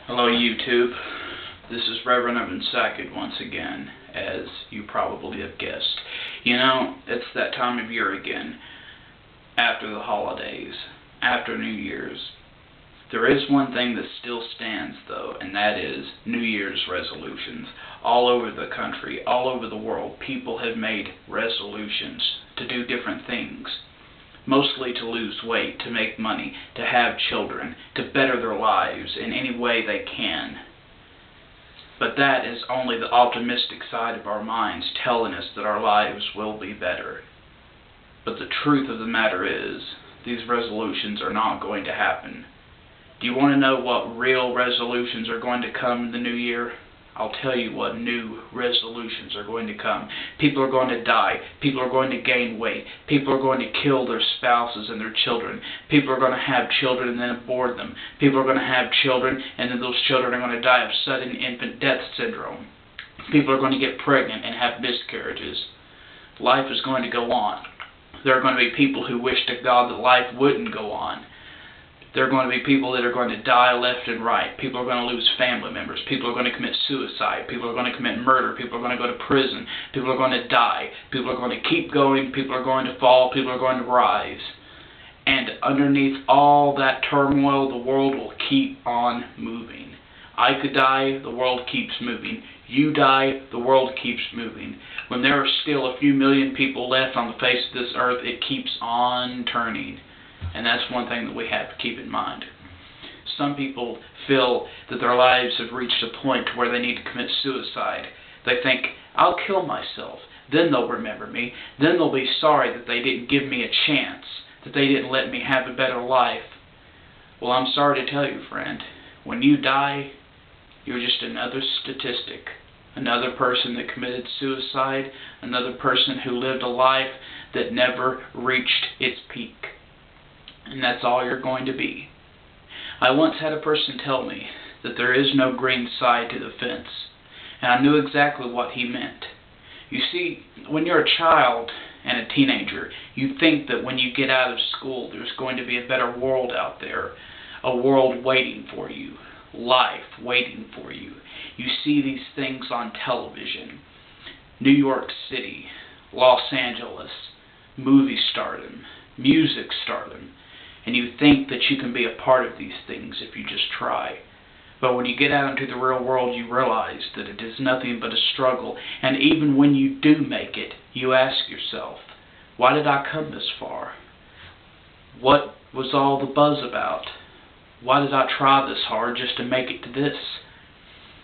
Hello YouTube, this is Reverend Evan Sackett once again, as you probably have guessed. You know, it's that time of year again, after the holidays, after New Year's. There is one thing that still stands though, and that is New Year's resolutions. All over the country, all over the world, people have made resolutions to do different things. Mostly to lose weight, to make money, to have children, to better their lives in any way they can. But that is only the optimistic side of our minds telling us that our lives will be better. But the truth of the matter is, these resolutions are not going to happen. Do you want to know what real resolutions are going to come in the new year? I'll tell you what new resolutions are going to come. People are going to die. People are going to gain weight. People are going to kill their spouses and their children. People are going to have children and then abort them. People are going to have children and then those children are going to die of sudden infant death syndrome. People are going to get pregnant and have miscarriages. Life is going to go on. There are going to be people who wish to God that life wouldn't go on. There are going to be people that are going to die left and right. People are going to lose family members. People are going to commit suicide. People are going to commit murder. People are going to go to prison. People are going to die. People are going to keep going. People are going to fall. People are going to rise. And underneath all that turmoil, the world will keep on moving. I could die, the world keeps moving. You die, the world keeps moving. When there are still a few million people left on the face of this earth, it keeps on turning. And that's one thing that we have to keep in mind. Some people feel that their lives have reached a point where they need to commit suicide. They think, I'll kill myself. Then they'll remember me. Then they'll be sorry that they didn't give me a chance, that they didn't let me have a better life. Well, I'm sorry to tell you, friend, when you die, you're just another statistic. Another person that committed suicide. Another person who lived a life that never reached its peak. And that's all you're going to be. I once had a person tell me that there is no green side to the fence, and I knew exactly what he meant. You see, when you're a child and a teenager, you think that when you get out of school there's going to be a better world out there, a world waiting for you, life waiting for you. You see these things on television, New York City, Los Angeles, movie stardom, music stardom. And you think that you can be a part of these things if you just try. But when you get out into the real world, you realize that it is nothing but a struggle. And even when you do make it, you ask yourself, why did I come this far? What was all the buzz about? Why did I try this hard just to make it to this?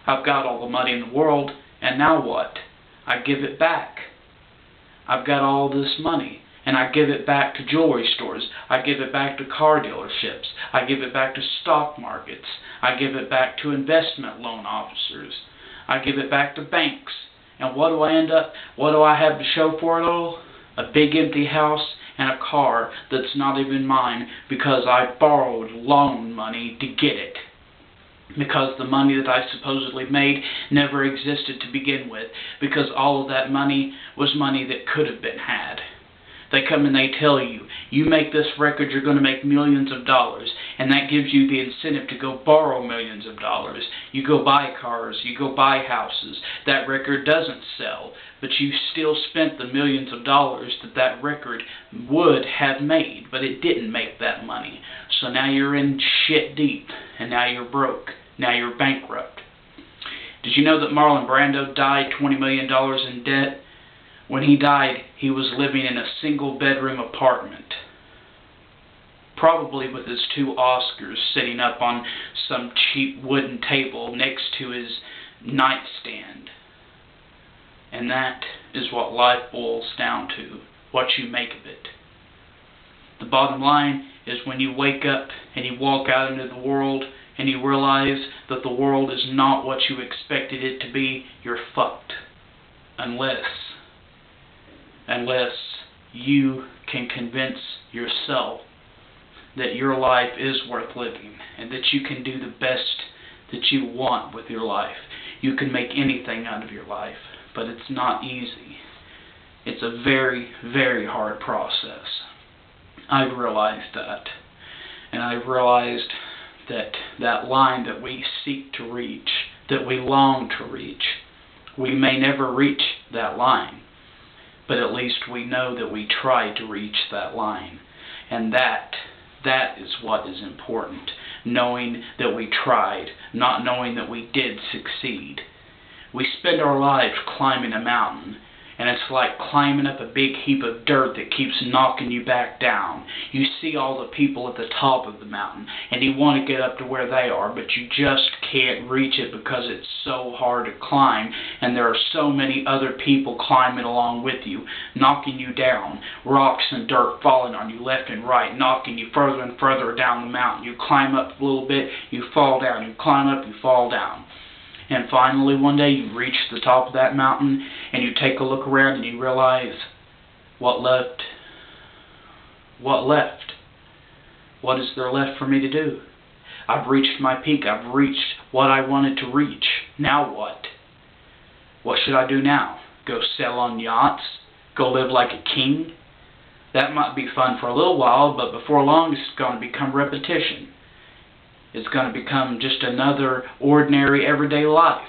I've got all the money in the world, and now what? I give it back. I've got all this money. And I give it back to jewelry stores. I give it back to car dealerships. I give it back to stock markets. I give it back to investment loan officers. I give it back to banks. And what do I end up? What do I have to show for it all? A big empty house and a car that's not even mine because I borrowed loan money to get it. Because the money that I supposedly made never existed to begin with. Because all of that money was money that could have been had. They come and they tell you, you make this record, you're going to make millions of dollars. And that gives you the incentive to go borrow millions of dollars. You go buy cars, you go buy houses. That record doesn't sell, but you still spent the millions of dollars that that record would have made, but it didn't make that money. So now you're in shit deep, and now you're broke. Now you're bankrupt. Did you know that Marlon Brando died $20 million in debt? When he died, he was living in a single-bedroom apartment, probably with his 2 Oscars sitting up on some cheap wooden table next to his nightstand. And that is what life boils down to, what you make of it. The bottom line is when you wake up and you walk out into the world and you realize that the world is not what you expected it to be, you're fucked. Unless you can convince yourself that your life is worth living and that you can do the best that you want with your life. You can make anything out of your life, but it's not easy. It's a very, very hard process. I've realized that. And I've realized that line that we seek to reach, that we long to reach. We may never reach that line, but at least we know that we tried to reach that line. And that is what is important. Knowing that we tried, not knowing that we did succeed. We spend our lives climbing a mountain, and it's like climbing up a big heap of dirt that keeps knocking you back down. You see all the people at the top of the mountain, and you want to get up to where they are, but you just can't reach it because it's so hard to climb, and there are so many other people climbing along with you, knocking you down, rocks and dirt falling on you left and right, knocking you further and further down the mountain. You climb up a little bit, you fall down, you climb up, you fall down. And finally, one day, you reach the top of that mountain, and you take a look around, and you realize, what left? What left? What is there left for me to do? I've reached my peak. I've reached what I wanted to reach. Now what? What should I do now? Go sail on yachts? Go live like a king? That might be fun for a little while, but before long, it's going to become repetition. It's going to become just another ordinary everyday life.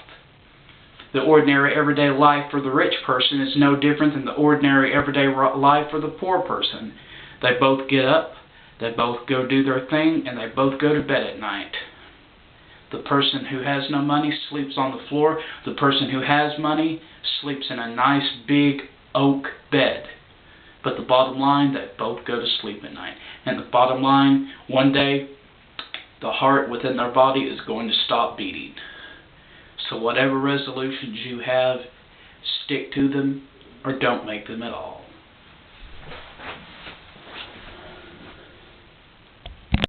The ordinary everyday life for the rich person is no different than the ordinary everyday life for the poor person. They both get up, they both go do their thing, and they both go to bed at night. The person who has no money sleeps on the floor. The person who has money sleeps in a nice big oak bed. But the bottom line, they both go to sleep at night. And the bottom line, one day, the heart within their body is going to stop beating. So whatever resolutions you have, stick to them or don't make them at all.